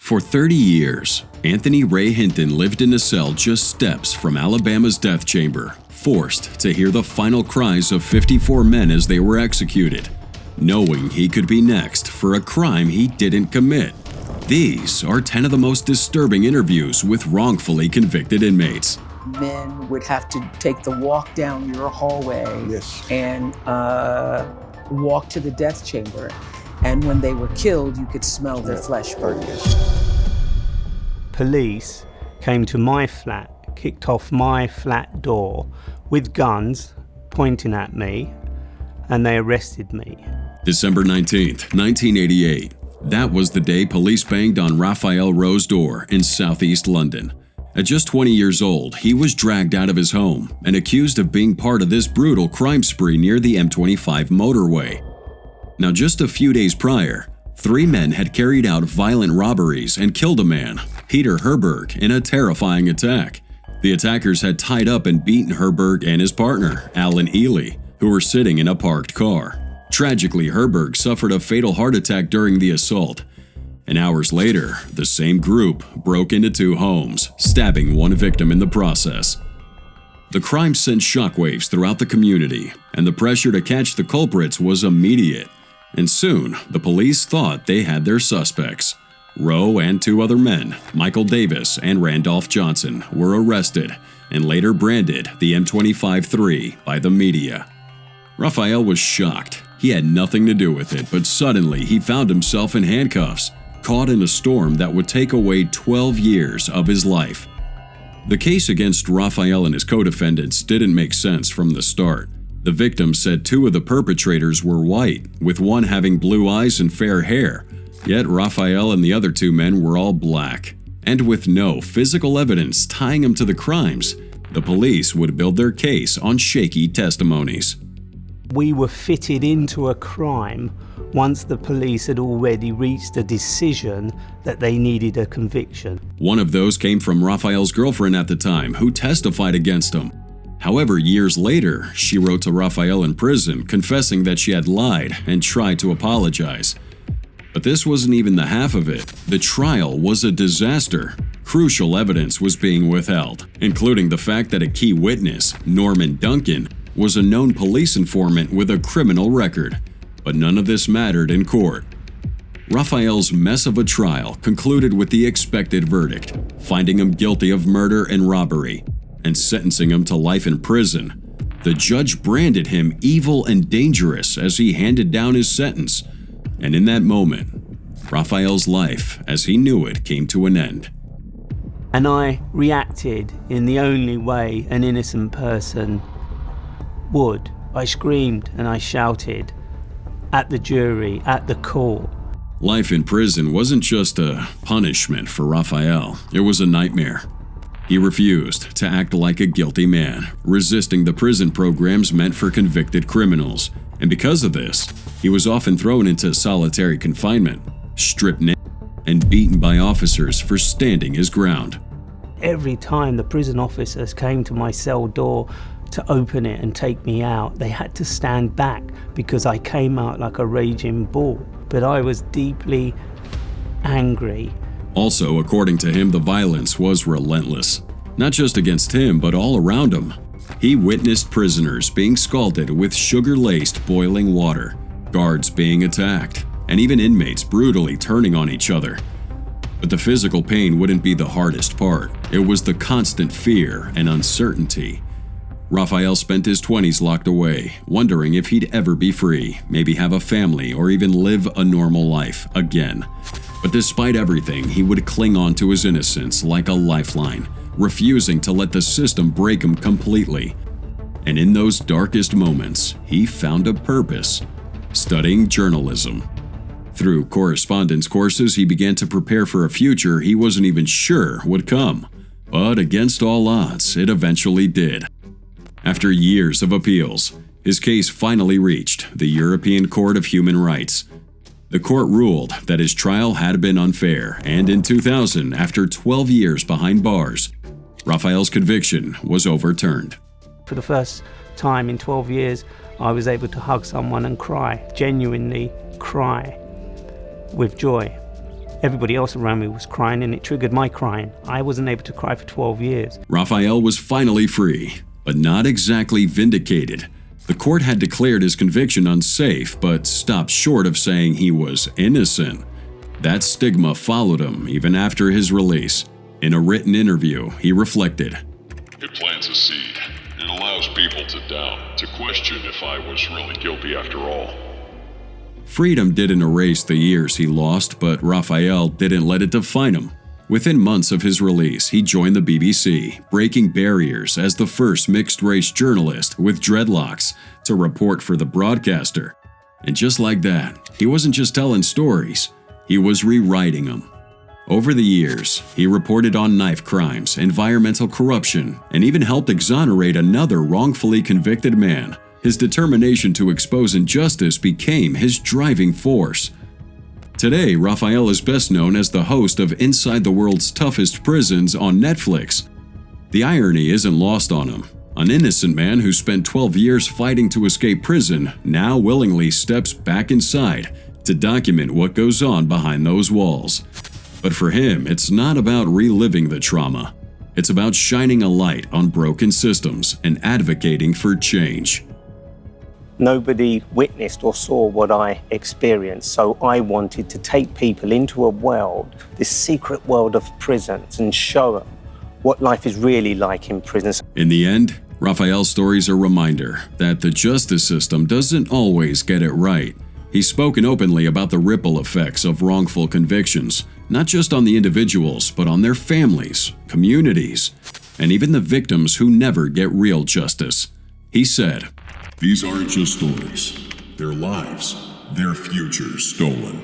For 30 years, Anthony Ray Hinton lived in a cell just steps from Alabama's death chamber, forced to hear the final cries of 54 men as they were executed, knowing he could be next for a crime he didn't commit. These are 10 of the most disturbing interviews with wrongfully convicted inmates. Men would have to take the walk down your hallway and walk to the death chamber. And when they were killed, you could smell their flesh burning. Police came to my flat, kicked off my flat door with guns pointing at me, and they arrested me. December 19th, 1988. That was the day police banged on Raphael Rowe's door in southeast London. At just 20 years old, he was dragged out of his home and accused of being part of this brutal crime spree near the M25 motorway. Now, just a few days prior, 3 men had carried out violent robberies and killed a man, Peter Herberg, in a terrifying attack. The attackers had tied up and beaten Herberg and his partner, Alan Ely, who were sitting in a parked car. Tragically, Herberg suffered a fatal heart attack during the assault. And hours later, the same group broke into 2 homes, stabbing 1 victim in the process. The crime sent shockwaves throughout the community, and the pressure to catch the culprits was immediate. And soon, the police thought they had their suspects. Rowe and 2 other men, Michael Davis and Randolph Johnson, were arrested and later branded the M25-3 by the media. Raphael was shocked. He had nothing to do with it, but suddenly he found himself in handcuffs, caught in a storm that would take away 12 years of his life. The case against Raphael and his co-defendants didn't make sense from the start. The victims said 2 of the perpetrators were white, with one having blue eyes and fair hair, yet Raphael and the other 2 men were all black. And with no physical evidence tying them to the crimes, the police would build their case on shaky testimonies. We were fitted into a crime once the police had already reached a decision that they needed a conviction. One of those came from Raphael's girlfriend at the time, who testified against him. However, years later, she wrote to Raphael in prison confessing that she had lied and tried to apologize. But this wasn't even the half of it. The trial was a disaster. Crucial evidence was being withheld, including the fact that a key witness, Norman Duncan, was a known police informant with a criminal record. But none of this mattered in court. Raphael's mess of a trial concluded with the expected verdict, finding him guilty of murder and robbery, and sentencing him to life in prison. The judge branded him evil and dangerous as he handed down his sentence. And in that moment, Raphael's life, as he knew it, came to an end. And I reacted in the only way an innocent person would. I screamed and I shouted at the jury, at the court. Life in prison wasn't just a punishment for Raphael, it was a nightmare. He refused to act like a guilty man, resisting the prison programs meant for convicted criminals. And because of this, he was often thrown into solitary confinement, stripped naked, and beaten by officers for standing his ground. Every time the prison officers came to my cell door to open it and take me out, they had to stand back because I came out like a raging bull. But I was deeply angry. Also, according to him, the violence was relentless. Not just against him, but all around him. He witnessed prisoners being scalded with sugar-laced boiling water, guards being attacked, and even inmates brutally turning on each other. But the physical pain wouldn't be the hardest part. It was the constant fear and uncertainty. Raphael spent his 20s locked away, wondering if he'd ever be free, maybe have a family, or even live a normal life again. But despite everything, he would cling on to his innocence like a lifeline, refusing to let the system break him completely. And in those darkest moments, he found a purpose: studying journalism. Through correspondence courses, he began to prepare for a future he wasn't even sure would come. But against all odds, it eventually did. After years of appeals, his case finally reached the European Court of Human Rights. The court ruled that his trial had been unfair, and in 2000, after 12 years behind bars, Raphael's conviction was overturned. For the first time in 12 years, I was able to hug someone and cry, genuinely cry, with joy. everybody else around me was crying, and it triggered my crying. I wasn't able to cry for 12 years. Raphael was finally free, but not exactly vindicated. The court had declared his conviction unsafe, but stopped short of saying he was innocent. That stigma followed him even after his release. In a written interview, he reflected, "It plants a seed. It allows people to doubt, to question if I was really guilty after all." Freedom didn't erase the years he lost, but Raphael didn't let it define him. Within months of his release, he joined the BBC, breaking barriers as the first mixed-race journalist with dreadlocks to report for the broadcaster. And just like that, he wasn't just telling stories, he was rewriting them. Over the years, he reported on knife crimes, environmental corruption, and even helped exonerate another wrongfully convicted man. His determination to expose injustice became his driving force. Today, Raphael is best known as the host of Inside the World's Toughest Prisons on Netflix. The irony isn't lost on him. An innocent man who spent 12 years fighting to escape prison now willingly steps back inside to document what goes on behind those walls. But for him, it's not about reliving the trauma. It's about shining a light on broken systems and advocating for change. Nobody witnessed or saw what I experienced, so I wanted to take people into a world, this secret world of prisons, and show them what life is really like in prisons. In the end, Raphael's story is a reminder that the justice system doesn't always get it right. He's spoken openly about the ripple effects of wrongful convictions, not just on the individuals, but on their families, communities, and even the victims who never get real justice. He said, "These aren't just stories. They're lives, their futures stolen."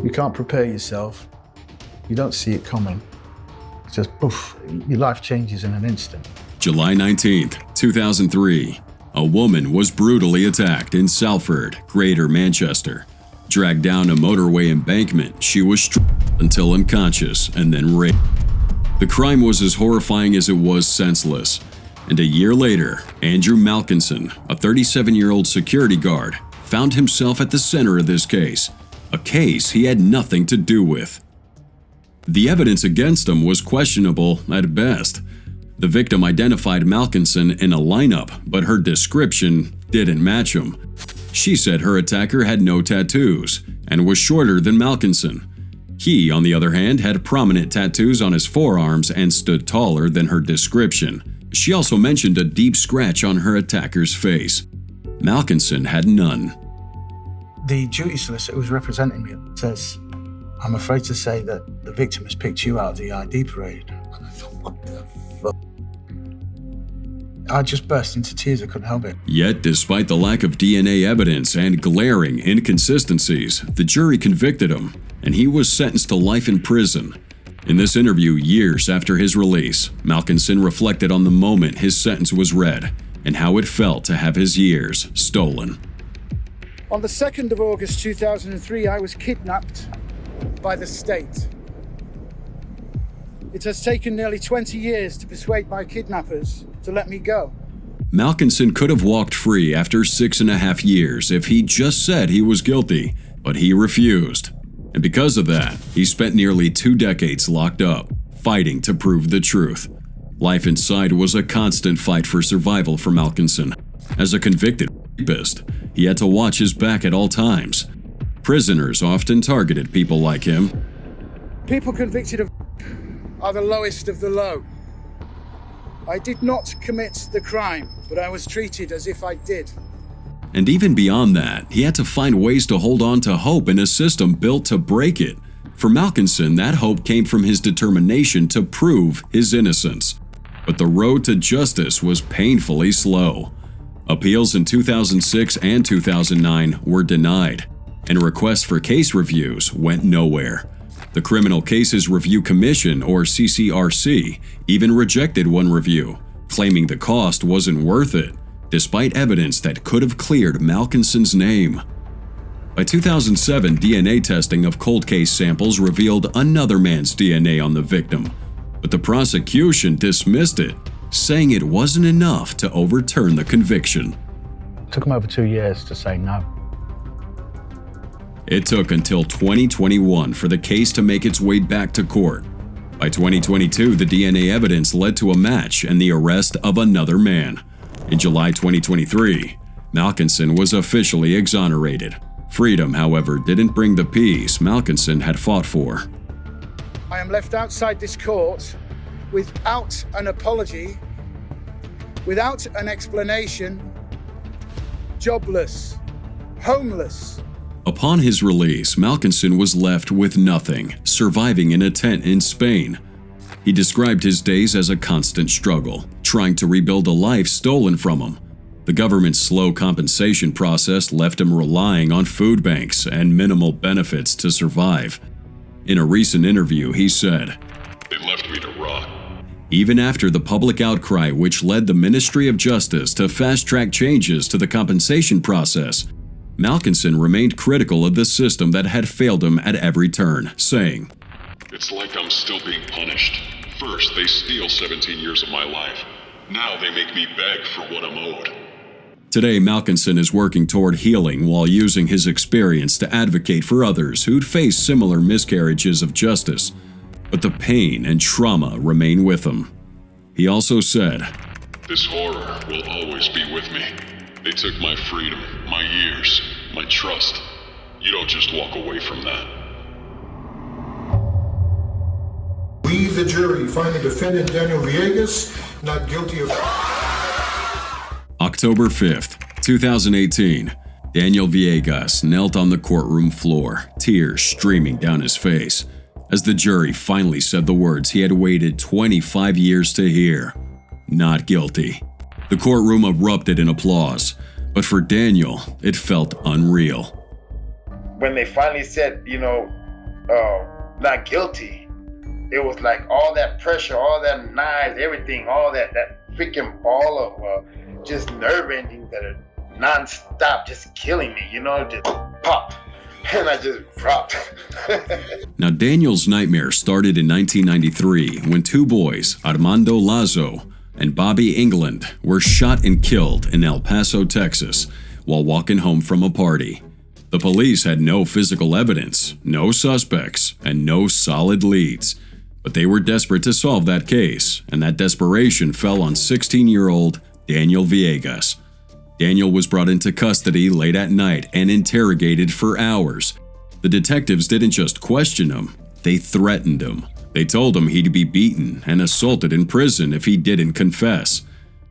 You can't prepare yourself. You don't see it coming. It's just poof, your life changes in an instant. July 19th, 2003. A woman was brutally attacked in Salford, Greater Manchester. Dragged down a motorway embankment, she was struck until unconscious and then raped. The crime was as horrifying as it was senseless. And a year later, Andrew Malkinson, a 37-year-old security guard, found himself at the center of this case, a case he had nothing to do with. The evidence against him was questionable at best. The victim identified Malkinson in a lineup, but her description didn't match him. She said her attacker had no tattoos and was shorter than Malkinson. He, on the other hand, had prominent tattoos on his forearms and stood taller than her description. She also mentioned a deep scratch on her attacker's face. Malkinson had none. The duty solicitor who's representing me says, "I'm afraid to say that the victim has picked you out of the ID parade." And I thought, what the fuck? I just burst into tears, I couldn't help it. Yet, despite the lack of DNA evidence and glaring inconsistencies, the jury convicted him, and he was sentenced to life in prison. In this interview, years after his release, Malkinson reflected on the moment his sentence was read and how it felt to have his years stolen. On the 2nd of August 2003, I was kidnapped by the state. It has taken nearly 20 years to persuade my kidnappers to let me go. Malkinson could have walked free after 6.5 years if he just said he was guilty, but he refused. And because of that, he spent nearly 2 decades locked up, fighting to prove the truth. Life inside was a constant fight for survival for Malkinson. As a convicted rapist, he had to watch his back at all times. Prisoners often targeted people like him. People convicted of are the lowest of the low. I did not commit the crime, but I was treated as if I did. And even beyond that, he had to find ways to hold on to hope in a system built to break it. For Malkinson, that hope came from his determination to prove his innocence. But the road to justice was painfully slow. Appeals in 2006 and 2009 were denied, and requests for case reviews went nowhere. The Criminal Cases Review Commission, or CCRC, even rejected one review, claiming the cost wasn't worth it, despite evidence that could have cleared Malkinson's name. By 2007, DNA testing of cold case samples revealed another man's DNA on the victim, but the prosecution dismissed it, saying it wasn't enough to overturn the conviction. It took him over 2 years to say no. It took until 2021 for the case to make its way back to court. By 2022, the DNA evidence led to a match and the arrest of another man. In July 2023, Malkinson was officially exonerated. Freedom, however, didn't bring the peace Malkinson had fought for. I am left outside this court without an apology, without an explanation, jobless, homeless. Upon his release, Malkinson was left with nothing, surviving in a tent in Spain. He described his days as a constant struggle, trying to rebuild a life stolen from him. The government's slow compensation process left him relying on food banks and minimal benefits to survive. In a recent interview, he said, "They left me to rot." Even after the public outcry which led the Ministry of Justice to fast-track changes to the compensation process, Malkinson remained critical of the system that had failed him at every turn, saying, "It's like I'm still being punished. First, they steal 17 years of my life. Now they make me beg for what I'm owed." Today, Malkinson is working toward healing while using his experience to advocate for others who'd face similar miscarriages of justice. But the pain and trauma remain with him. He also said, "This horror will always be with me. They took my freedom, my years, my trust. You don't just walk away from that." We, the jury, find the defendant Daniel Villegas not guilty of... October 5th, 2018, Daniel Villegas knelt on the courtroom floor, tears streaming down his face, as the jury finally said the words he had waited 25 years to hear: not guilty. The courtroom erupted in applause, but for Daniel, it felt unreal. When they finally said, not guilty, it was like all that pressure, all that knives, everything, all that freaking ball of just nerve endings that are non-stop, just killing me, just pop. And I just dropped. Now, Daniel's nightmare started in 1993 when two boys, Armando Lazo and Bobby England, were shot and killed in El Paso, Texas, while walking home from a party. The police had no physical evidence, no suspects, and no solid leads. But they were desperate to solve that case, and that desperation fell on 16-year-old Daniel Villegas. Daniel was brought into custody late at night and interrogated for hours. The detectives didn't just question him, they threatened him. They told him he'd be beaten and assaulted in prison if he didn't confess.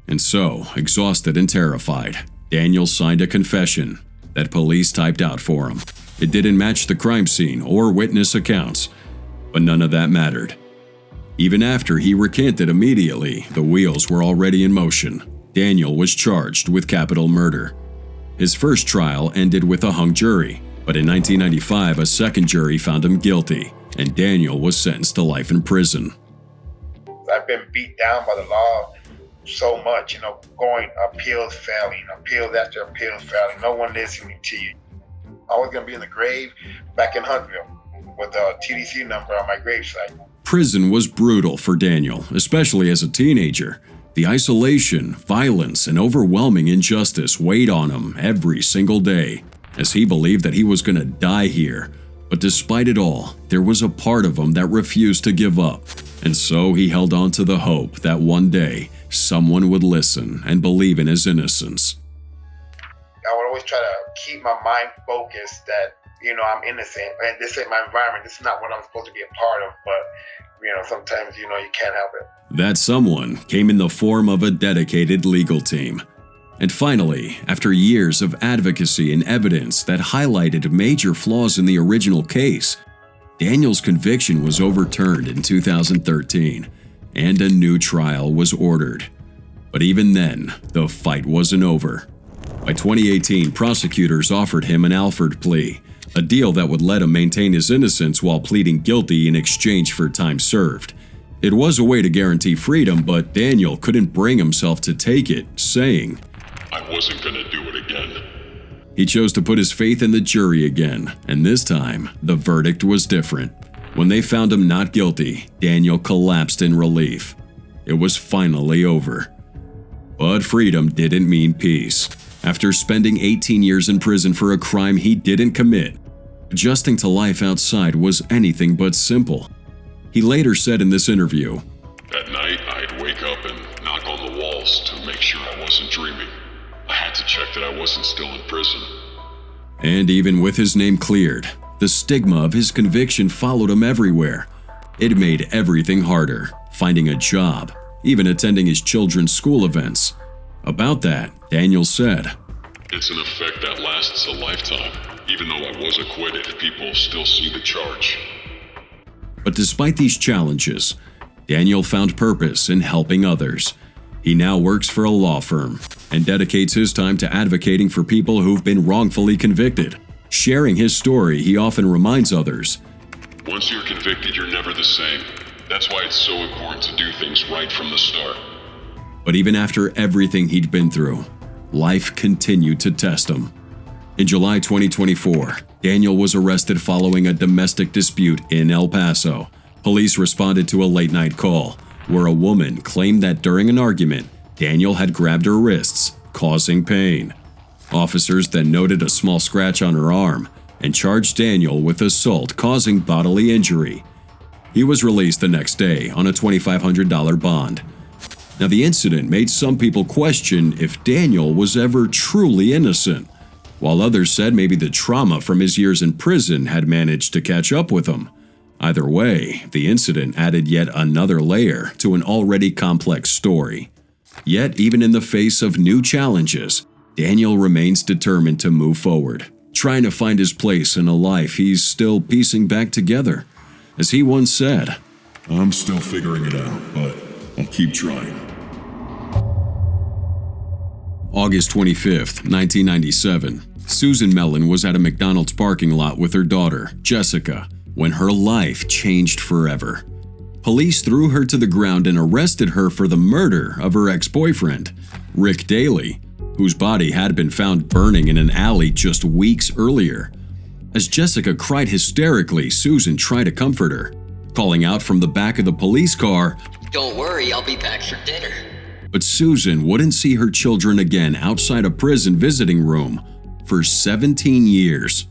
And so, exhausted and terrified, Daniel signed a confession that police typed out for him. It didn't match the crime scene or witness accounts, but none of that mattered. Even after he recanted immediately, the wheels were already in motion. Daniel was charged with capital murder. His first trial ended with a hung jury, but in 1995 a second jury found him guilty, and Daniel was sentenced to life in prison. I've been beat down by the law so much, going appeals failing, appeals after appeals failing, no one listening to you. I was going to be in the grave back in Huntsville with a TDC number on my gravesite. Prison was brutal for Daniel, especially as a teenager. The isolation, violence, and overwhelming injustice weighed on him every single day, as he believed that he was going to die here. But despite it all, there was a part of him that refused to give up, and so he held on to the hope that one day someone would listen and believe in his innocence. I would always try to keep my mind focused that, I'm innocent, and this ain't my environment, this is not what I'm supposed to be a part of, but, sometimes, you can't help it. That someone came in the form of a dedicated legal team. And finally, after years of advocacy and evidence that highlighted major flaws in the original case, Daniel's conviction was overturned in 2013, and a new trial was ordered. But even then, the fight wasn't over. By 2018, prosecutors offered him an Alford plea, a deal that would let him maintain his innocence while pleading guilty in exchange for time served. It was a way to guarantee freedom, but Daniel couldn't bring himself to take it, saying, "I wasn't gonna do it again." He chose to put his faith in the jury again, and this time, the verdict was different. When they found him not guilty, Daniel collapsed in relief. It was finally over. But freedom didn't mean peace. After spending 18 years in prison for a crime he didn't commit, Adjusting to life outside was anything but simple. He later said in this interview, "At night, I'd wake up and knock on the walls to make sure I wasn't dreaming. I had to check that I wasn't still in prison." And even with his name cleared, the stigma of his conviction followed him everywhere. It made everything harder, finding a job, even attending his children's school events. About that, Daniel said, "It's an effect that lasts a lifetime. Even though I was acquitted, people still see the charge." But despite these challenges, Daniel found purpose in helping others. He now works for a law firm and dedicates his time to advocating for people who've been wrongfully convicted. Sharing his story, he often reminds others, "Once you're convicted, you're never the same. That's why it's so important to do things right from the start." But even after everything he'd been through, life continued to test him. In July 2024, Daniel was arrested following a domestic dispute in El Paso. Police responded to a late-night call, where a woman claimed that during an argument, Daniel had grabbed her wrists, causing pain. Officers then noted a small scratch on her arm and charged Daniel with assault causing bodily injury. He was released the next day on a $2,500 bond. Now, the incident made some people question if Daniel was ever truly innocent, while others said maybe the trauma from his years in prison had managed to catch up with him. Either way, the incident added yet another layer to an already complex story. Yet, even in the face of new challenges, Daniel remains determined to move forward, trying to find his place in a life he's still piecing back together. As he once said, "I'm still figuring it out, but I'll keep trying." August 25th, 1997, Susan Mellen was at a McDonald's parking lot with her daughter, Jessica, when her life changed forever. Police threw her to the ground and arrested her for the murder of her ex-boyfriend, Rick Daly, whose body had been found burning in an alley just weeks earlier. As Jessica cried hysterically, Susan tried to comfort her, calling out from the back of the police car, "Don't worry, I'll be back for dinner." But Susan wouldn't see her children again outside a prison visiting room for 17 years.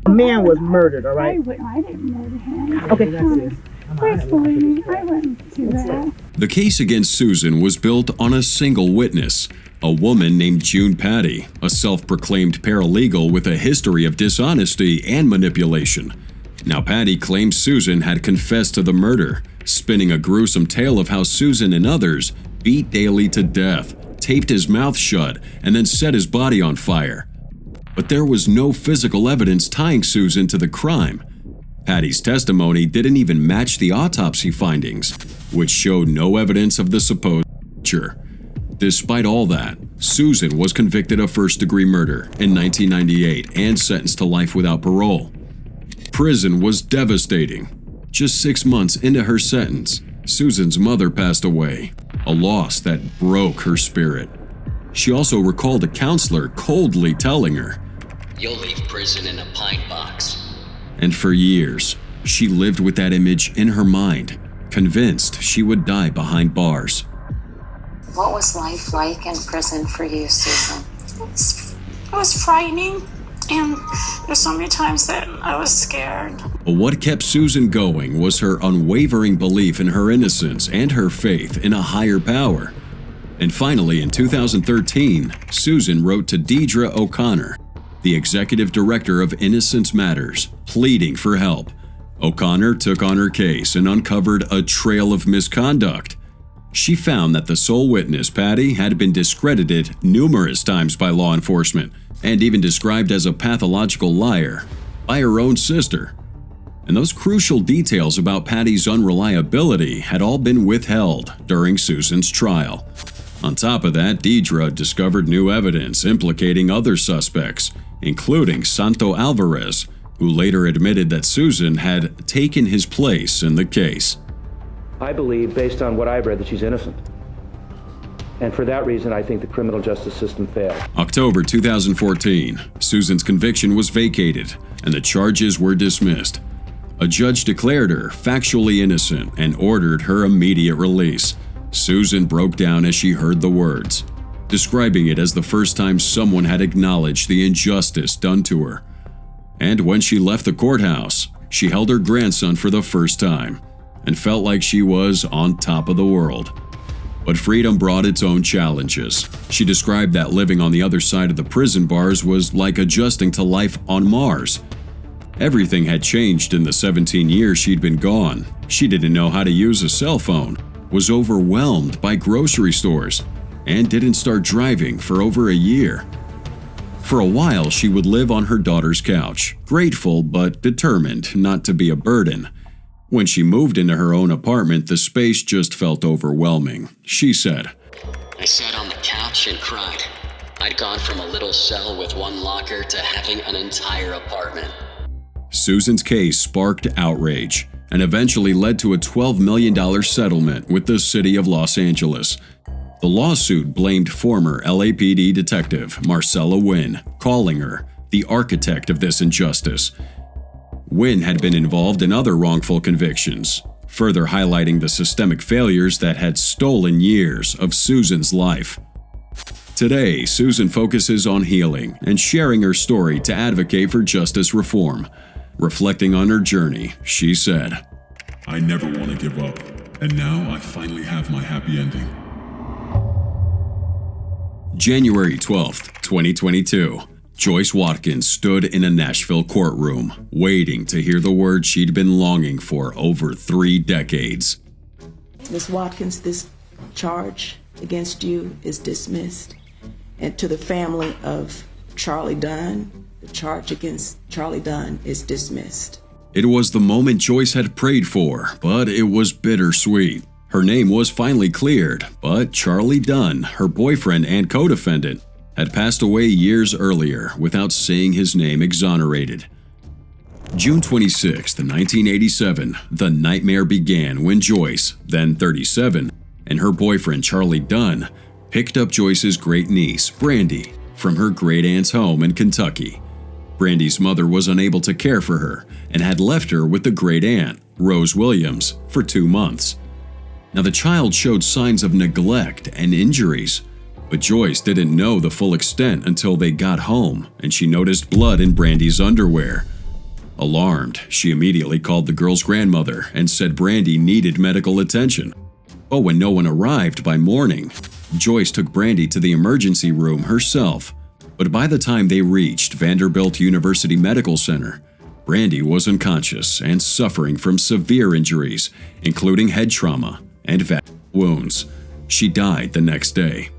A man was murdered, all right? I didn't murder him. Okay, that's it. Please believe me, I wouldn't do that. The case against Susan was built on a single witness, a woman named June Patty, a self-proclaimed paralegal with a history of dishonesty and manipulation. Now, Patty claims Susan had confessed to the murder, spinning a gruesome tale of how Susan and others beat Daly to death, taped his mouth shut, and then set his body on fire. But there was no physical evidence tying Susan to the crime. Patty's testimony didn't even match the autopsy findings, which showed no evidence of the supposed torture. Despite all that, Susan was convicted of first-degree murder in 1998 and sentenced to life without parole. Prison was devastating. Just 6 months into her sentence, Susan's mother passed away, a loss that broke her spirit. She also recalled a counselor coldly telling her, "You'll leave prison in a pine box." And for years, she lived with that image in her mind, convinced she would die behind bars. What was life like in prison for you, Susan? It was frightening, and there's so many times that I was scared. But what kept Susan going was her unwavering belief in her innocence and her faith in a higher power. And finally, in 2013, Susan wrote to Deidre O'Connor, the executive director of Innocence Matters, pleading for help. O'Connor took on her case and uncovered a trail of misconduct. She found that the sole witness, Patty, had been discredited numerous times by law enforcement and even described as a pathological liar by her own sister. And those crucial details about Patty's unreliability had all been withheld during Susan's trial. On top of that, Deidre discovered new evidence implicating other suspects, including Santo Alvarez, who later admitted that Susan had taken his place in the case. I believe, based on what I've read, that she's innocent. And for that reason, I think the criminal justice system failed. October 2014, Susan's conviction was vacated and the charges were dismissed. A judge declared her factually innocent and ordered her immediate release. Susan broke down as she heard the words, describing it as the first time someone had acknowledged the injustice done to her. And when she left the courthouse, she held her grandson for the first time and felt like she was on top of the world. But freedom brought its own challenges. She described that living on the other side of the prison bars was like adjusting to life on Mars. Everything had changed in the 17 years she'd been gone. She didn't know how to use a cell phone, was overwhelmed by grocery stores, and didn't start driving for over a year. For a while, she would live on her daughter's couch, grateful but determined not to be a burden. When she moved into her own apartment, the space just felt overwhelming. She said, I sat on the couch and cried. I'd gone from a little cell with one locker to having an entire apartment. Susan's case sparked outrage and eventually led to a $12 million settlement with the city of Los Angeles. The lawsuit blamed former LAPD detective Marcella Wynn, calling her the architect of this injustice. Wynn had been involved in other wrongful convictions, further highlighting the systemic failures that had stolen years of Susan's life. Today, Susan focuses on healing and sharing her story to advocate for justice reform. Reflecting on her journey, she said, I never want to give up, and now I finally have my happy ending. January 12, 2022. Joyce Watkins stood in a Nashville courtroom, waiting to hear the word she'd been longing for over 3 decades. Ms. Watkins, this charge against you is dismissed. And to the family of Charlie Dunn, the charge against Charlie Dunn is dismissed. It was the moment Joyce had prayed for, but it was bittersweet. Her name was finally cleared, but Charlie Dunn, her boyfriend and co-defendant, had passed away years earlier without seeing his name exonerated. June 26, 1987, the nightmare began when Joyce, then 37, and her boyfriend Charlie Dunn picked up Joyce's great-niece, Brandy, from her great-aunt's home in Kentucky. Brandy's mother was unable to care for her and had left her with the great-aunt, Rose Williams, for 2 months. Now the child showed signs of neglect and injuries, but Joyce didn't know the full extent until they got home and she noticed blood in Brandy's underwear. Alarmed, she immediately called the girl's grandmother and said Brandy needed medical attention. But when no one arrived by morning, Joyce took Brandy to the emergency room herself. But by the time they reached Vanderbilt University Medical Center, Brandy was unconscious and suffering from severe injuries, including head trauma and vaginal wounds. She died the next day.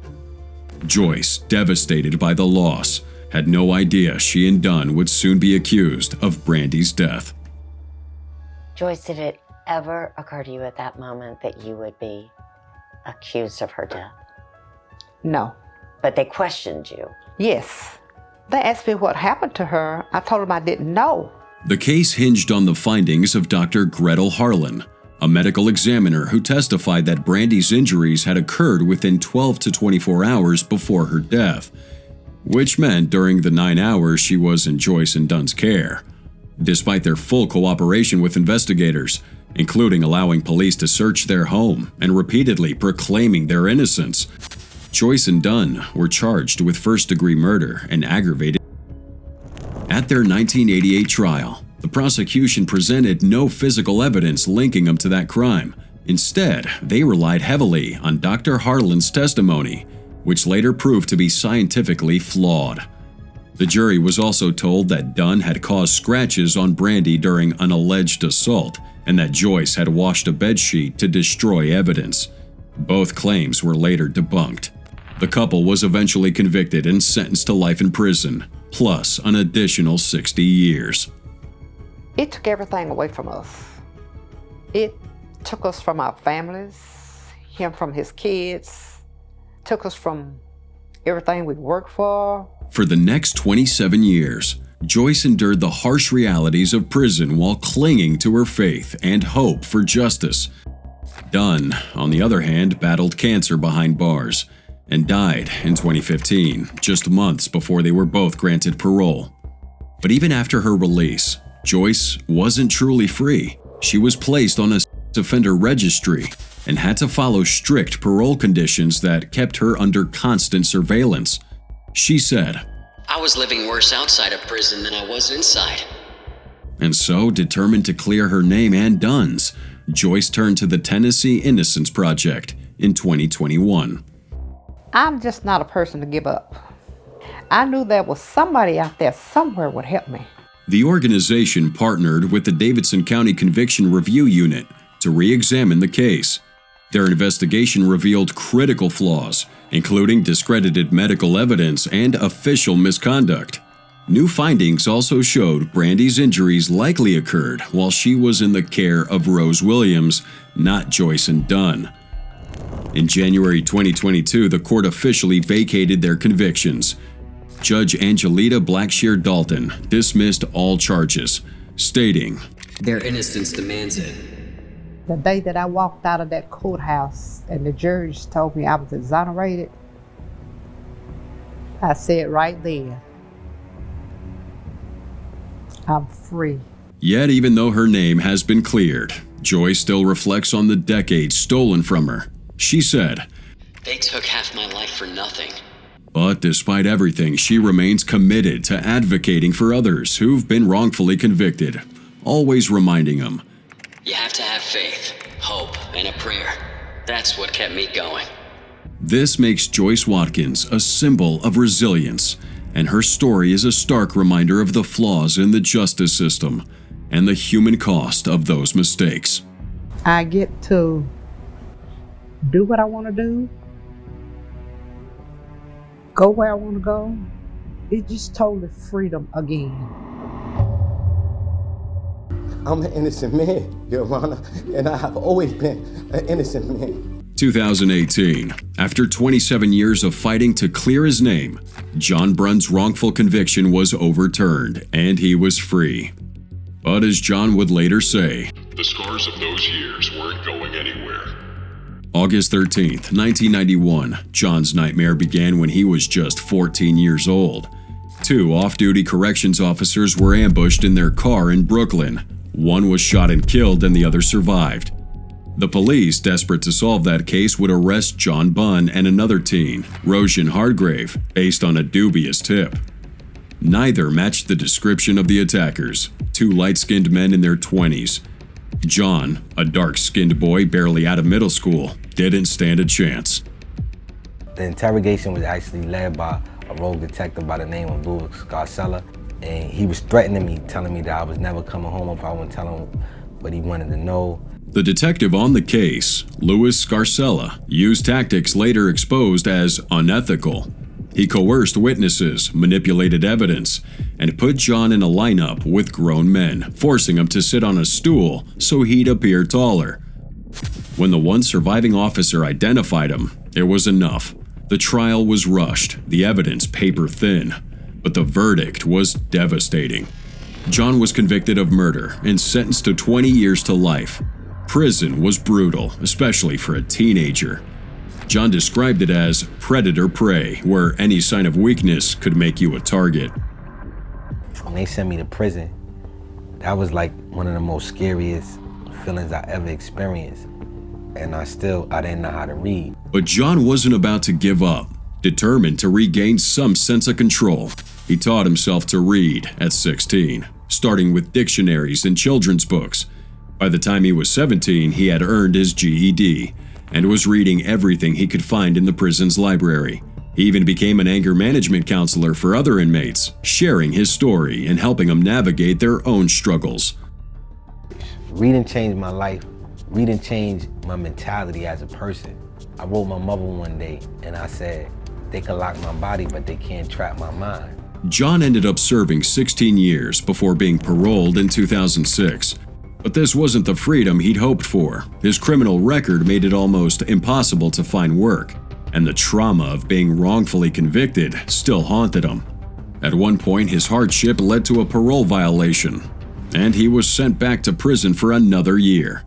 Joyce, devastated by the loss, had no idea she and Dunn would soon be accused of Brandy's death. Joyce, did it ever occur to you at that moment that you would be accused of her death? No. But they questioned you? Yes. They asked me what happened to her. I told them I didn't know. The case hinged on the findings of Dr. Gretel Harlan, a medical examiner who testified that Brandy's injuries had occurred within 12 to 24 hours before her death, which meant during the 9 hours she was in Joyce and Dunn's care. Despite their full cooperation with investigators, including allowing police to search their home and repeatedly proclaiming their innocence, Joyce and Dunn were charged with first-degree murder and aggravated. At their 1988 trial, the prosecution presented no physical evidence linking them to that crime. Instead, they relied heavily on Dr. Harlan's testimony, which later proved to be scientifically flawed. The jury was also told that Dunn had caused scratches on Brandy during an alleged assault and that Joyce had washed a bedsheet to destroy evidence. Both claims were later debunked. The couple was eventually convicted and sentenced to life in prison, plus an additional 60 years. It took everything away from us. It took us from our families, him from his kids, took us from everything we worked for. For the next 27 years, Joyce endured the harsh realities of prison while clinging to her faith and hope for justice. Dunn, on the other hand, battled cancer behind bars and died in 2015, just months before they were both granted parole. But even after her release, Joyce wasn't truly free. She was placed on a offender registry and had to follow strict parole conditions that kept her under constant surveillance. She said, I was living worse outside of prison than I was inside. And so, determined to clear her name and Dunn's, Joyce turned to the Tennessee Innocence Project in 2021. I'm just not a person to give up. I knew there was somebody out there somewhere would help me. The organization partnered with the Davidson County Conviction Review Unit to re-examine the case. Their investigation revealed critical flaws, including discredited medical evidence and official misconduct. New findings also showed Brandy's injuries likely occurred while she was in the care of Rose Williams, not Joyce and Dunn. In January 2022, the court officially vacated their convictions. Judge Angelita Blackshear Dalton dismissed all charges, stating, "Their innocence demands it." The day that I walked out of that courthouse and the judge told me I was exonerated, I said right there, I'm free. Yet even though her name has been cleared, Joyce still reflects on the decades stolen from her. She said, "They took half my life for nothing." But despite everything, she remains committed to advocating for others who've been wrongfully convicted, always reminding them, You have to have faith, hope, and a prayer. That's what kept me going. This makes Joyce Watkins a symbol of resilience, and her story is a stark reminder of the flaws in the justice system and the human cost of those mistakes. I get to do what I want to do, go where I want to go. It's just total freedom again. I'm an innocent man, Your Honor, and I have always been an innocent man. 2018. After 27 years of fighting to clear his name, John Brunn's wrongful conviction was overturned and he was free. But as John would later say, the scars of those years weren't going anywhere. August 13th, 1991, John's nightmare began when he was just 14 years old. Two off-duty corrections officers were ambushed in their car in Brooklyn. One was shot and killed and the other survived. The police, desperate to solve that case, would arrest John Bunn and another teen, Roshan Hargrave, based on a dubious tip. Neither matched the description of the attackers, two light-skinned men in their 20s. John, a dark-skinned boy barely out of middle school, didn't stand a chance. The interrogation was actually led by a rogue detective by the name of Louis Scarcella, and he was threatening me, telling me that I was never coming home if I wouldn't tell him what he wanted to know. The detective on the case, Louis Scarcella, used tactics later exposed as unethical. He coerced witnesses, manipulated evidence, and put John in a lineup with grown men, forcing him to sit on a stool so he'd appear taller. When the one surviving officer identified him, it was enough. The trial was rushed, the evidence paper thin, but the verdict was devastating. John was convicted of murder and sentenced to 20 years to life. Prison was brutal, especially for a teenager. John described it as predator-prey, where any sign of weakness could make you a target. When they sent me to prison, that was like one of the most scariest feelings I ever experienced. And I didn't know how to read. But John wasn't about to give up. Determined to regain some sense of control, he taught himself to read at 16, starting with dictionaries and children's books. By the time he was 17, he had earned his GED and was reading everything he could find in the prison's library. He even became an anger management counselor for other inmates, sharing his story and helping them navigate their own struggles. Reading changed my life. Reading changed my mentality as a person. I wrote my mother one day and I said, they can lock my body, but they can't trap my mind. John ended up serving 16 years before being paroled in 2006. But this wasn't the freedom he'd hoped for. His criminal record made it almost impossible to find work, and the trauma of being wrongfully convicted still haunted him. At one point, his hardship led to a parole violation, and he was sent back to prison for another year.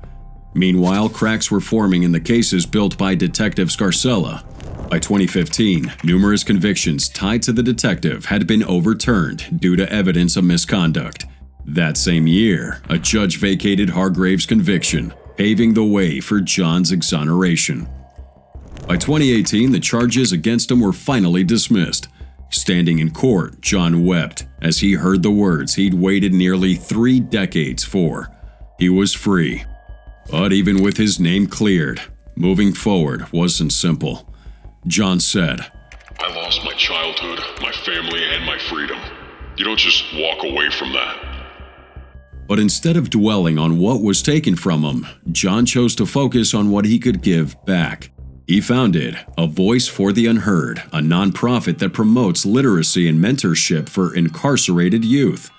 Meanwhile, cracks were forming in the cases built by Detective Scarcella. By 2015, numerous convictions tied to the detective had been overturned due to evidence of misconduct. That same year, a judge vacated Hargrave's conviction, paving the way for John's exoneration. By 2018, the charges against him were finally dismissed. Standing in court, John wept as he heard the words he'd waited nearly 3 decades for. He was free. But even with his name cleared, moving forward wasn't simple. John said, "I lost my childhood, my family, and my freedom. You don't just walk away from that." But instead of dwelling on what was taken from him, John chose to focus on what he could give back. He founded A Voice for the Unheard, a nonprofit that promotes literacy and mentorship for incarcerated youth.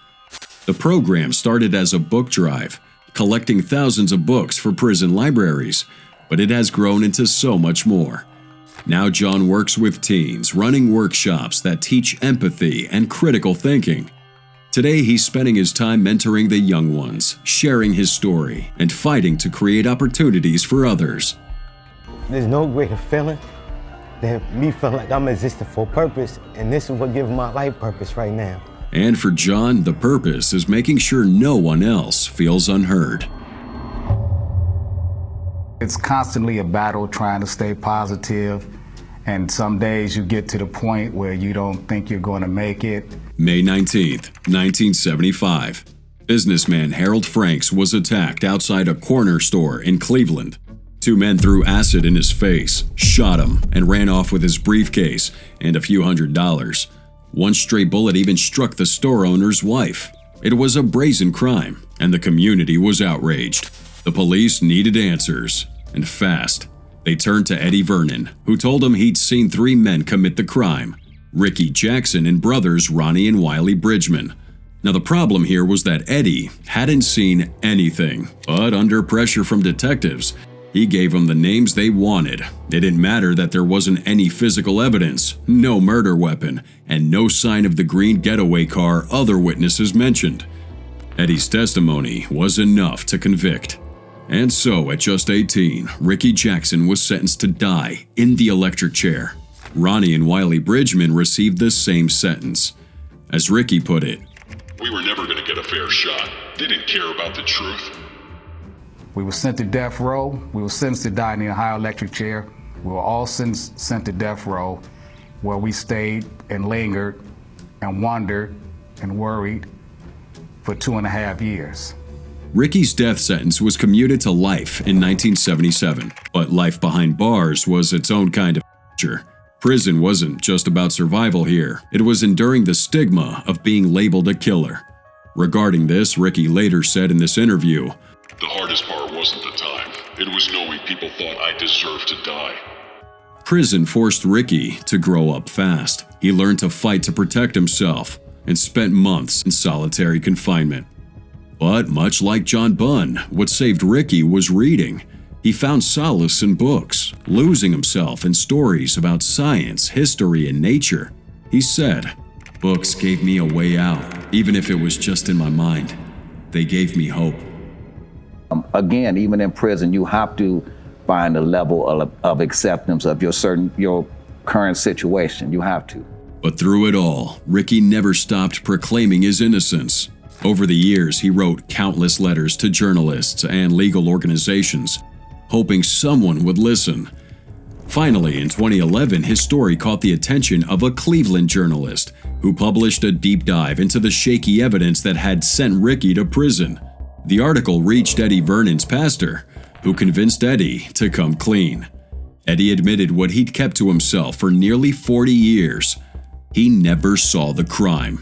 The program started as a book drive, collecting thousands of books for prison libraries, but it has grown into so much more. Now John works with teens, running workshops that teach empathy and critical thinking. Today he's spending his time mentoring the young ones, sharing his story, and fighting to create opportunities for others. There's no greater feeling than me feeling like I'm existing for a purpose, and this is what gives my life purpose right now. And for John, the purpose is making sure no one else feels unheard. It's constantly a battle trying to stay positive, and some days you get to the point where you don't think you're going to make it. May 19th, 1975. Businessman Harold Franks was attacked outside a corner store in Cleveland. 2 men threw acid in his face, shot him, and ran off with his briefcase and a few $100s. One stray bullet even struck the store owner's wife. It was a brazen crime, and the community was outraged. The police needed answers, and fast. They turned to Eddie Vernon, who told them he'd seen 3 men commit the crime: Ricky Jackson and brothers Ronnie and Wiley Bridgman. Now the problem here was that Eddie hadn't seen anything, but under pressure from detectives, he gave them the names they wanted. It didn't matter that there wasn't any physical evidence, no murder weapon, and no sign of the green getaway car other witnesses mentioned. Eddie's testimony was enough to convict. And so, at just 18, Ricky Jackson was sentenced to die in the electric chair. Ronnie and Wiley Bridgman received the same sentence. As Ricky put it, "We were never going to get a fair shot. They didn't care about the truth." We were sent to death row. We were sentenced to die in the Ohio electric chair. We were all sent to death row, where we stayed and lingered and wondered and worried for 2.5 years. Ricky's death sentence was commuted to life in 1977, but life behind bars was its own kind of torture. Prison wasn't just about survival here. It was enduring the stigma of being labeled a killer. Regarding this, Ricky later said in this interview, "The hardest part wasn't the time. It was knowing people thought I deserved to die." Prison forced Ricky to grow up fast. He learned to fight to protect himself and spent months in solitary confinement. But much like John Bunn, what saved Ricky was reading. He found solace in books, losing himself in stories about science, history, and nature. He said, "Books gave me a way out, even if it was just in my mind. They gave me hope." Again, even in prison, you have to find a level of acceptance of your current situation. You have to. But through it all, Ricky never stopped proclaiming his innocence. Over the years, he wrote countless letters to journalists and legal organizations, hoping someone would listen. Finally, in 2011, his story caught the attention of a Cleveland journalist who published a deep dive into the shaky evidence that had sent Ricky to prison. The article reached Eddie Vernon's pastor, who convinced Eddie to come clean. Eddie admitted what he'd kept to himself for nearly 40 years. He never saw the crime.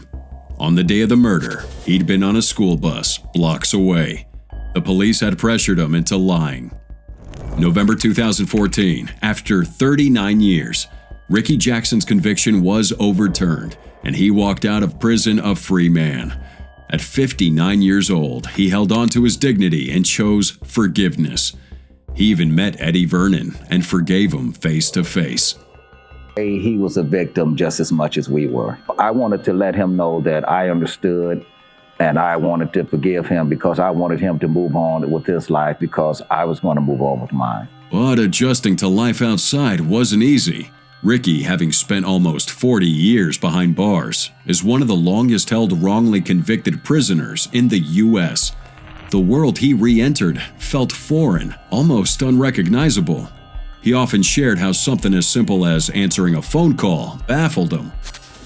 On the day of the murder, he'd been on a school bus blocks away. The police had pressured him into lying. November 2014, after 39 years, Ricky Jackson's conviction was overturned, and he walked out of prison a free man. At 59 years old, he held on to his dignity and chose forgiveness. He even met Eddie Vernon and forgave him face to face. He was a victim just as much as we were. I wanted to let him know that I understood, and I wanted to forgive him because I wanted him to move on with his life because I was going to move on with mine. But adjusting to life outside wasn't easy. Ricky, having spent almost 40 years behind bars, is one of the longest-held wrongly convicted prisoners in the U.S. The world he re-entered felt foreign, almost unrecognizable. He often shared how something as simple as answering a phone call baffled him.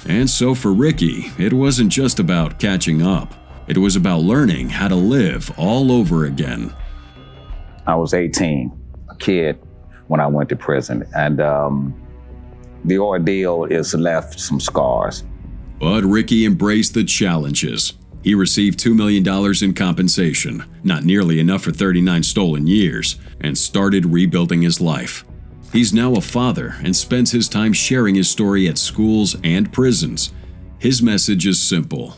And so for Ricky, it wasn't just about catching up. It was about learning how to live all over again. I was 18, a kid, when I went to prison, and the ordeal has left some scars. But Ricky embraced the challenges. He received $2 million in compensation, not nearly enough for 39 stolen years, and started rebuilding his life. He's now a father and spends his time sharing his story at schools and prisons. His message is simple: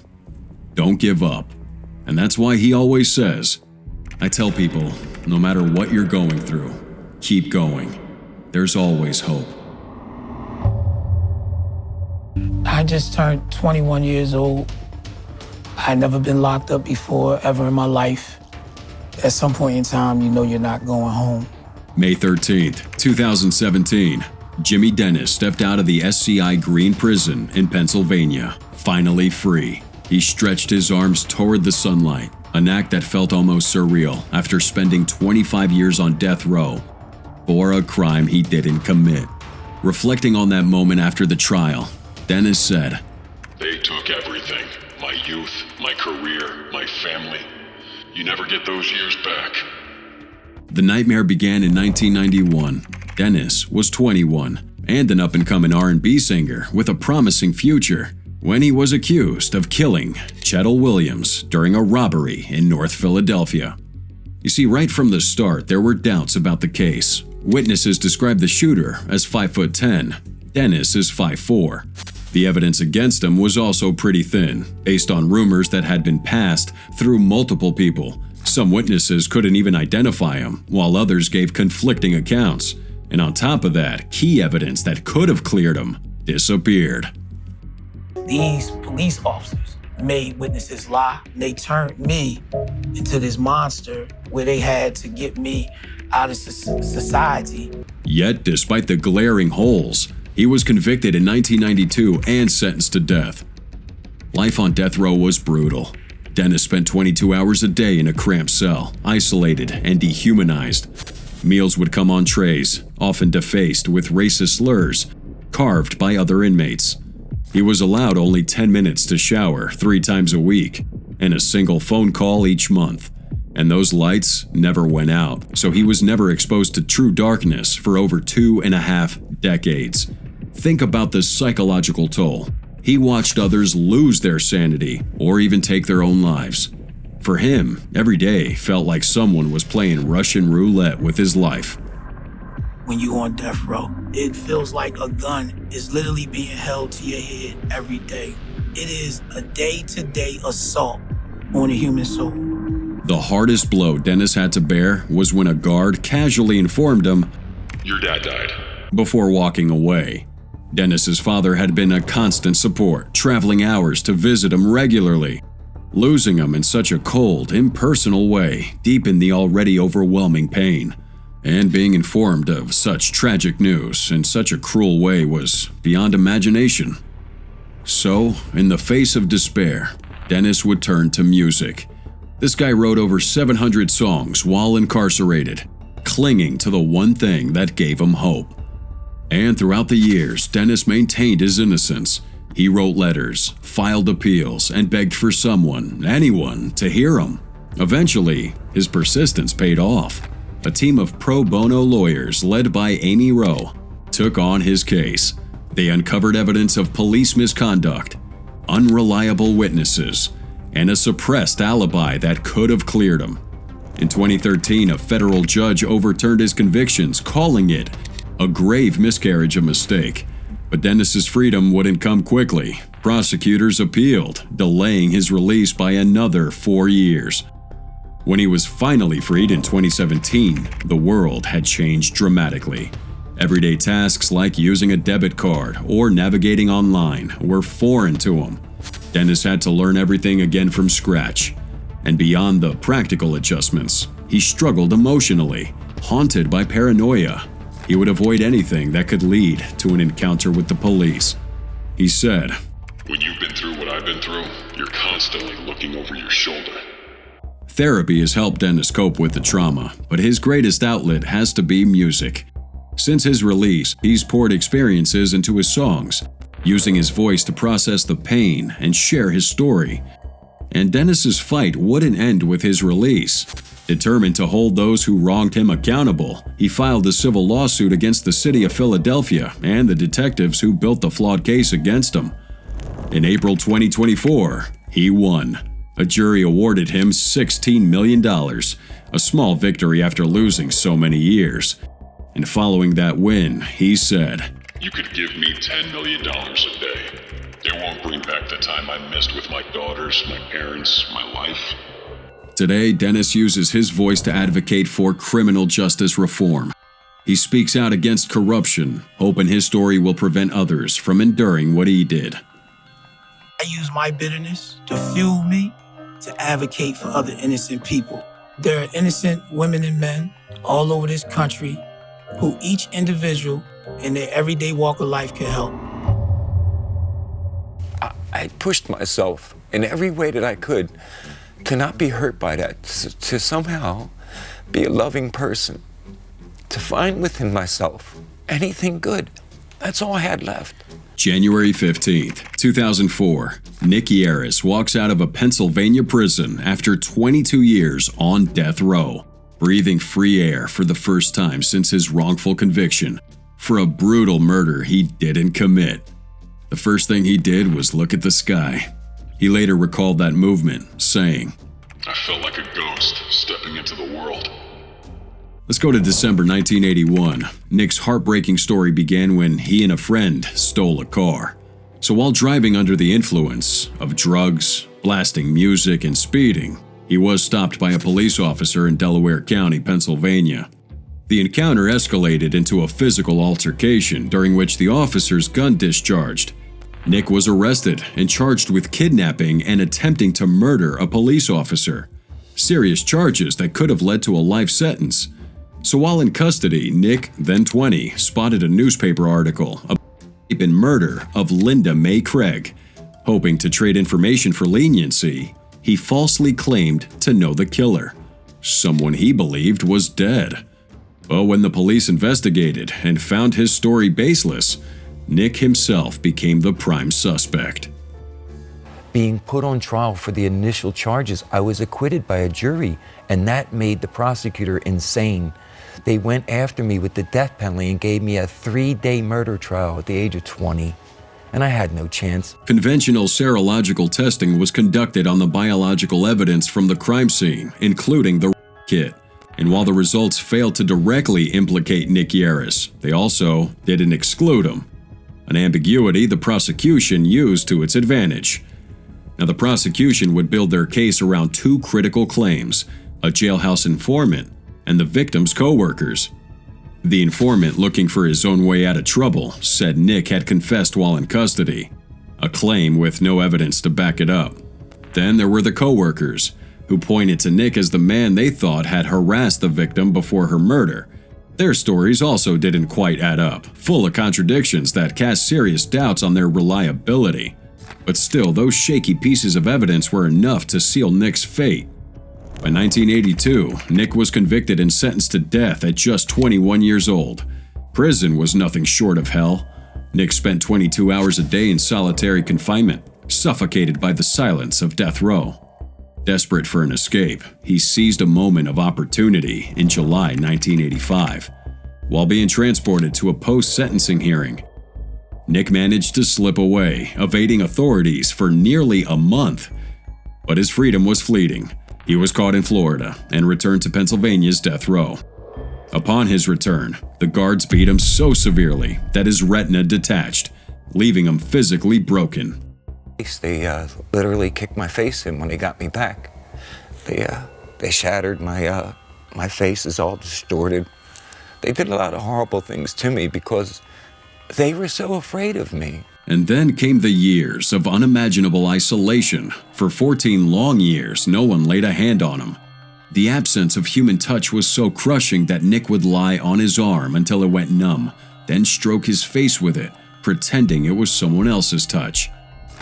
don't give up. And that's why he always says, I tell people, no matter what you're going through, keep going. There's always hope. I just turned 21 years old. I'd never been locked up before, ever in my life. At some point in time, you know you're not going home. May 13th, 2017, Jimmy Dennis stepped out of the SCI Green Prison in Pennsylvania, finally free. He stretched his arms toward the sunlight, an act that felt almost surreal after spending 25 years on death row for a crime he didn't commit. Reflecting on that moment after the trial, Dennis said, They took everything. My youth, my career, my family. You never get those years back. The nightmare began in 1991. Dennis was 21 and an up-and-coming R&B singer with a promising future when he was accused of killing Chettle Williams during a robbery in North Philadelphia. You see, right from the start, there were doubts about the case. Witnesses described the shooter as 5'10". Dennis is 5'4". The evidence against him was also pretty thin, based on rumors that had been passed through multiple people. Some witnesses couldn't even identify him, while others gave conflicting accounts. And on top of that, key evidence that could have cleared him disappeared. These police officers made witnesses lie. They turned me into this monster where they had to get me out of society. Yet, despite the glaring holes, he was convicted in 1992 and sentenced to death. Life on death row was brutal. Dennis spent 22 hours a day in a cramped cell, isolated and dehumanized. Meals would come on trays, often defaced with racist slurs, carved by other inmates. He was allowed only 10 minutes to shower 3 times a week, and a single phone call each month. And those lights never went out, so he was never exposed to true darkness for over 2.5 decades. Think about the psychological toll. He watched others lose their sanity or even take their own lives. For him, every day felt like someone was playing Russian roulette with his life. When you're on death row, it feels like a gun is literally being held to your head every day. It is a day-to-day assault on a human soul. The hardest blow Dennis had to bear was when a guard casually informed him, Your dad died. Before walking away. Dennis's father had been a constant support, traveling hours to visit him regularly. Losing him in such a cold, impersonal way deepened the already overwhelming pain. And being informed of such tragic news in such a cruel way was beyond imagination. So, in the face of despair, Dennis would turn to music. This guy wrote over 700 songs while incarcerated, clinging to the one thing that gave him hope. And throughout the years, Dennis maintained his innocence. He wrote letters, filed appeals, and begged for someone, anyone, to hear him. Eventually, his persistence paid off. A team of pro bono lawyers led by Amy Rowe took on his case. They uncovered evidence of police misconduct, unreliable witnesses, and a suppressed alibi that could have cleared him. In 2013, a federal judge overturned his convictions, calling it a grave miscarriage of mistake. But Dennis's freedom wouldn't come quickly. Prosecutors appealed, delaying his release by another 4 years. When he was finally freed in 2017, the world had changed dramatically. Everyday tasks like using a debit card or navigating online were foreign to him. Dennis had to learn everything again from scratch. And beyond the practical adjustments, he struggled emotionally, haunted by paranoia. He would avoid anything that could lead to an encounter with the police. He said, When you've been through what I've been through, you're constantly looking over your shoulder. Therapy has helped Dennis cope with the trauma, but his greatest outlet has to be music. Since his release, he's poured experiences into his songs, using his voice to process the pain and share his story. And Dennis's fight wouldn't end with his release. Determined to hold those who wronged him accountable, he filed a civil lawsuit against the city of Philadelphia and the detectives who built the flawed case against him. In April 2024, he won. A jury awarded him $16 million, a small victory after losing so many years. And following that win, he said, "You could give me $10 million a day. It won't bring back the time I missed with my daughters, my parents, my life." Today, Dennis uses his voice to advocate for criminal justice reform. He speaks out against corruption, hoping his story will prevent others from enduring what he did. I use my bitterness to fuel me to advocate for other innocent people. There are innocent women and men all over this country who each individual in their everyday walk of life can help. I pushed myself in every way that I could to not be hurt by that, to somehow be a loving person, to find within myself anything good. That's all I had left. January 15th, 2004, Nick Yarris walks out of a Pennsylvania prison after 22 years on death row, breathing free air for the first time since his wrongful conviction for a brutal murder he didn't commit. The first thing he did was look at the sky. He later recalled that movement, saying, "I felt like a ghost stepping into the world." Let's go to December 1981. Nick's heartbreaking story began when he and a friend stole a car. So while driving under the influence of drugs, blasting music, and speeding, he was stopped by a police officer in Delaware County, Pennsylvania. The encounter escalated into a physical altercation during which the officer's gun discharged. Nick was arrested and charged with kidnapping and attempting to murder a police officer. Serious charges that could have led to a life sentence. So while in custody, Nick, then 20, spotted a newspaper article about the rape and murder of Linda Mae Craig. Hoping to trade information for leniency, he falsely claimed to know the killer, someone he believed was dead. But when the police investigated and found his story baseless, Nick himself became the prime suspect. Being put on trial for the initial charges, I was acquitted by a jury, and that made the prosecutor insane. They went after me with the death penalty and gave me a 3-day murder trial at the age of 20, and I had no chance. Conventional serological testing was conducted on the biological evidence from the crime scene, including the kit. And while the results failed to directly implicate Nick Yarris, they also didn't exclude him. An ambiguity the prosecution used to its advantage. Now, the prosecution would build their case around two critical claims: a jailhouse informant and the victim's co-workers. The informant, looking for his own way out of trouble, said Nick had confessed while in custody, a claim with no evidence to back it up. Then there were the co-workers, who pointed to Nick as the man they thought had harassed the victim before her murder. Their stories also didn't quite add up, full of contradictions that cast serious doubts on their reliability. But still, those shaky pieces of evidence were enough to seal Nick's fate. By 1982, Nick was convicted and sentenced to death at just 21 years old. Prison was nothing short of hell. Nick spent 22 hours a day in solitary confinement, suffocated by the silence of death row. Desperate for an escape, he seized a moment of opportunity in July 1985. While being transported to a post-sentencing hearing, Nick managed to slip away, evading authorities for nearly a month. But his freedom was fleeting. He was caught in Florida and returned to Pennsylvania's death row. Upon his return, the guards beat him so severely that his retina detached, leaving him physically broken. They literally kicked my face in when they got me back. They shattered my face is all distorted. They did a lot of horrible things to me because they were so afraid of me. And then came the years of unimaginable isolation. For 14 long years, no one laid a hand on him. The absence of human touch was so crushing that Nick would lie on his arm until it went numb, then stroke his face with it, pretending it was someone else's touch.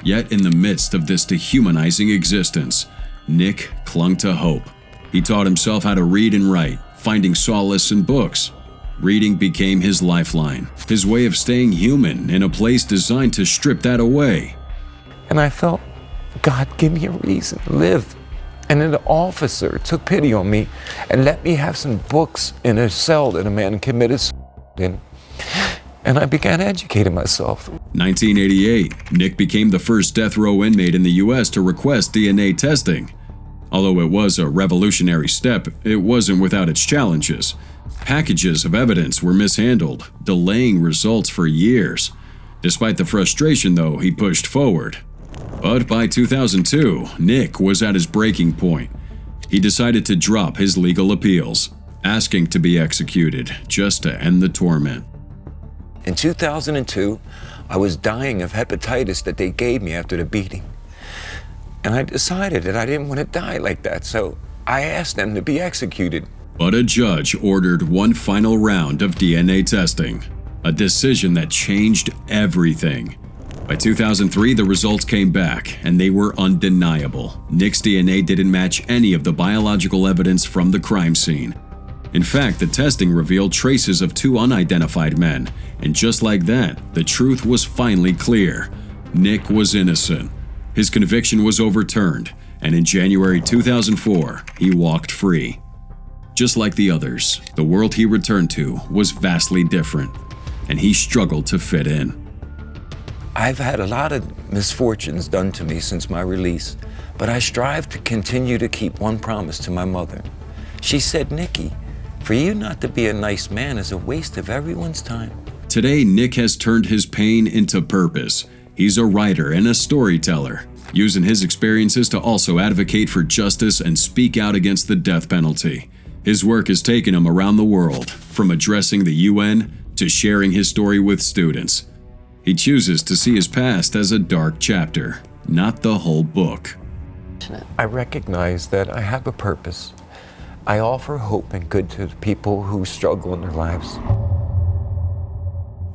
Yet in the midst of this dehumanizing existence, Nick clung to hope. He taught himself how to read and write, finding solace in books. Reading became his lifeline, his way of staying human in a place designed to strip that away. And I felt, God, give me a reason to live. And then the officer took pity on me and let me have some books in a cell that a man committed in. And I began educating myself. 1988, Nick became the first death row inmate in the U.S. to request DNA testing. Although it was a revolutionary step, it wasn't without its challenges. Packages of evidence were mishandled, delaying results for years. Despite the frustration, though, he pushed forward. But by 2002, Nick was at his breaking point. He decided to drop his legal appeals, asking to be executed just to end the torment. In 2002, I was dying of hepatitis that they gave me after the beating. And I decided that I didn't want to die like that, so I asked them to be executed. But a judge ordered one final round of DNA testing, a decision that changed everything. By 2003, the results came back, and they were undeniable. Nick's DNA didn't match any of the biological evidence from the crime scene. In fact, the testing revealed traces of two unidentified men, and just like that, the truth was finally clear. Nick was innocent. His conviction was overturned, and in January 2004, he walked free. Just like the others, the world he returned to was vastly different, and he struggled to fit in. I've had a lot of misfortunes done to me since my release, but I strive to continue to keep one promise to my mother. She said, Nicky, for you not to be a nice man is a waste of everyone's time. Today, Nick has turned his pain into purpose. He's a writer and a storyteller, using his experiences to also advocate for justice and speak out against the death penalty. His work has taken him around the world, from addressing the UN to sharing his story with students. He chooses to see his past as a dark chapter, not the whole book. I recognize that I have a purpose. I offer hope and good to the people who struggle in their lives.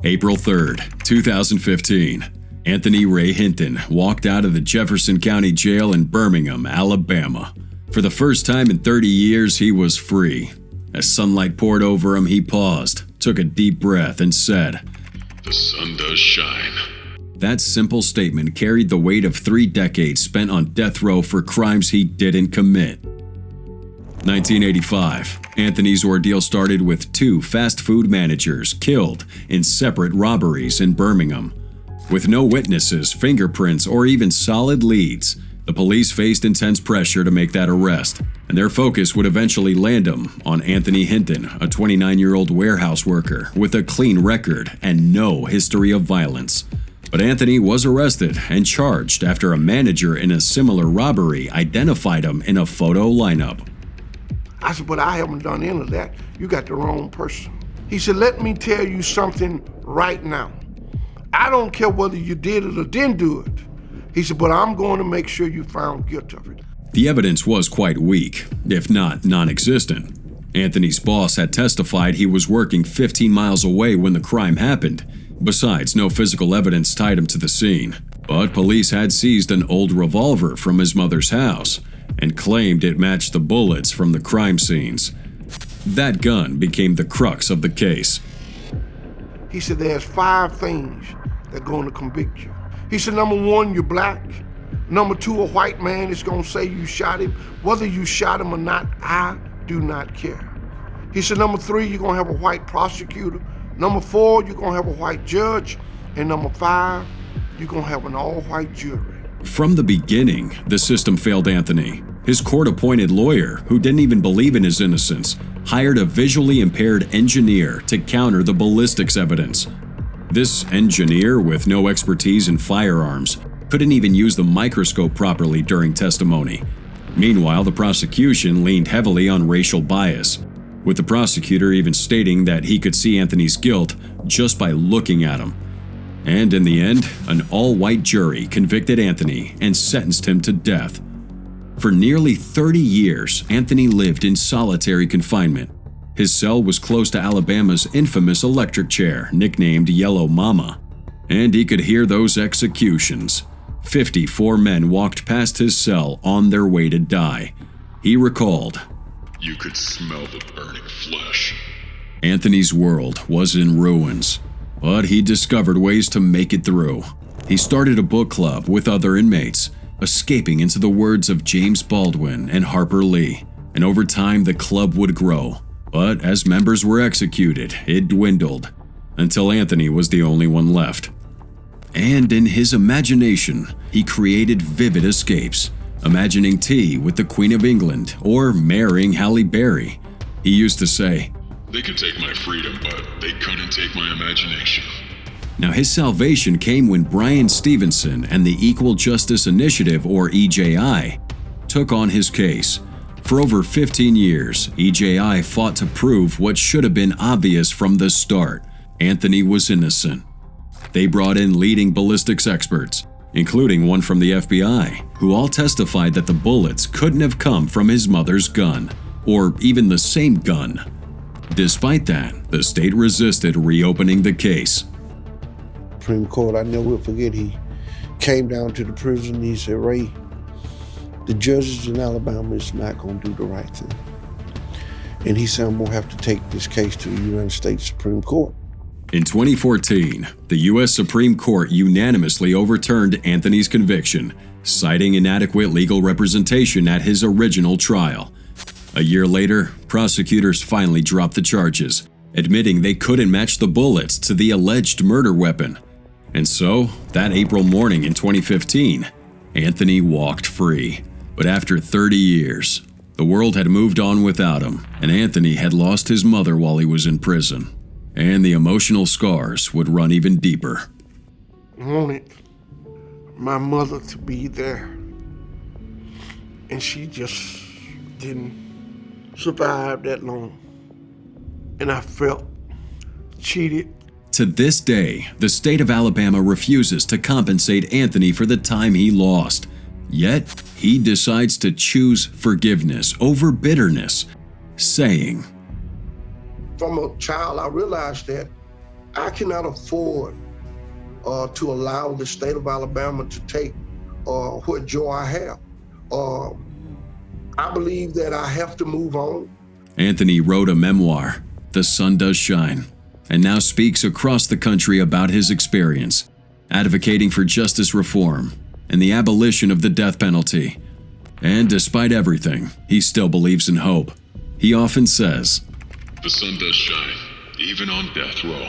April 3rd, 2015. Anthony Ray Hinton walked out of the Jefferson County Jail in Birmingham, Alabama. For the first time in 30 years, he was free. As sunlight poured over him, he paused, took a deep breath, and said, "The sun does shine." That simple statement carried the weight of 3 decades spent on death row for crimes he didn't commit. 1985. Anthony's ordeal started with 2 fast food managers killed in separate robberies in Birmingham. With no witnesses, fingerprints, or even solid leads, the police faced intense pressure to make that arrest, and their focus would eventually land them on Anthony Hinton, a 29-year-old warehouse worker with a clean record and no history of violence. But Anthony was arrested and charged after a manager in a similar robbery identified him in a photo lineup. I said, but I haven't done any of that. You got the wrong person. He said, let me tell you something right now. I don't care whether you did it or didn't do it. He said, but I'm going to make sure you found guilty of it. The evidence was quite weak, if not non-existent. Anthony's boss had testified he was working 15 miles away when the crime happened. Besides, no physical evidence tied him to the scene. But police had seized an old revolver from his mother's house and claimed it matched the bullets from the crime scenes. That gun became the crux of the case. He said, there's 5 things that are going to convict you. He said, number 1, you're black. Number 2, a white man is going to say you shot him. Whether you shot him or not, I do not care. He said, number 3, you're going to have a white prosecutor. Number 4, you're going to have a white judge. And number 5, you're going to have an all-white jury. From the beginning, the system failed Anthony. His court-appointed lawyer, who didn't even believe in his innocence, hired a visually impaired engineer to counter the ballistics evidence. This engineer, with no expertise in firearms, couldn't even use the microscope properly during testimony. Meanwhile, the prosecution leaned heavily on racial bias, with the prosecutor even stating that he could see Anthony's guilt just by looking at him. And in the end, an all-white jury convicted Anthony and sentenced him to death. For nearly 30 years, Anthony lived in solitary confinement. His cell was close to Alabama's infamous electric chair, nicknamed Yellow Mama. And he could hear those executions. 54 men walked past his cell on their way to die. He recalled, "You could smell the burning flesh. Anthony's world was in ruins, but he discovered ways to make it through. He started a book club with other inmates, escaping into the words of James Baldwin and Harper Lee. And over time, the club would grow. But as members were executed, it dwindled, until Anthony was the only one left. And in his imagination, he created vivid escapes, imagining tea with the Queen of England or marrying Halle Berry. He used to say, "They could take my freedom, but they couldn't take my imagination." Now his salvation came when Brian Stevenson and the Equal Justice Initiative, or EJI, took on his case. For over 15 years, EJI fought to prove what should have been obvious from the start: Anthony was innocent. They brought in leading ballistics experts, including one from the FBI, who all testified that the bullets couldn't have come from his mother's gun, or even the same gun. Despite that, the state resisted reopening the case. Supreme Court, I never will forget, he came down to the prison and he said, "Ray, the judges in Alabama is not going to do the right thing." And he said, "I'm going to have to take this case to the United States Supreme Court." In 2014, the U.S. Supreme Court unanimously overturned Anthony's conviction, citing inadequate legal representation at his original trial. A year later, prosecutors finally dropped the charges, admitting they couldn't match the bullets to the alleged murder weapon. And so, that April morning in 2015, Anthony walked free. But after 30 years, the world had moved on without him, and Anthony had lost his mother while he was in prison. And the emotional scars would run even deeper. I wanted my mother to be there, and she just didn't survive that long. And I felt cheated. To this day, the state of Alabama refuses to compensate Anthony for the time he lost. Yet, he decides to choose forgiveness over bitterness, saying, "From a child, I realized that I cannot afford to allow the state of Alabama to take what joy I have. I believe that I have to move on." Anthony wrote a memoir, The Sun Does Shine, and now speaks across the country about his experience, advocating for justice reform and the abolition of the death penalty. And despite everything, he still believes in hope. He often says, "The sun does shine, even on death row."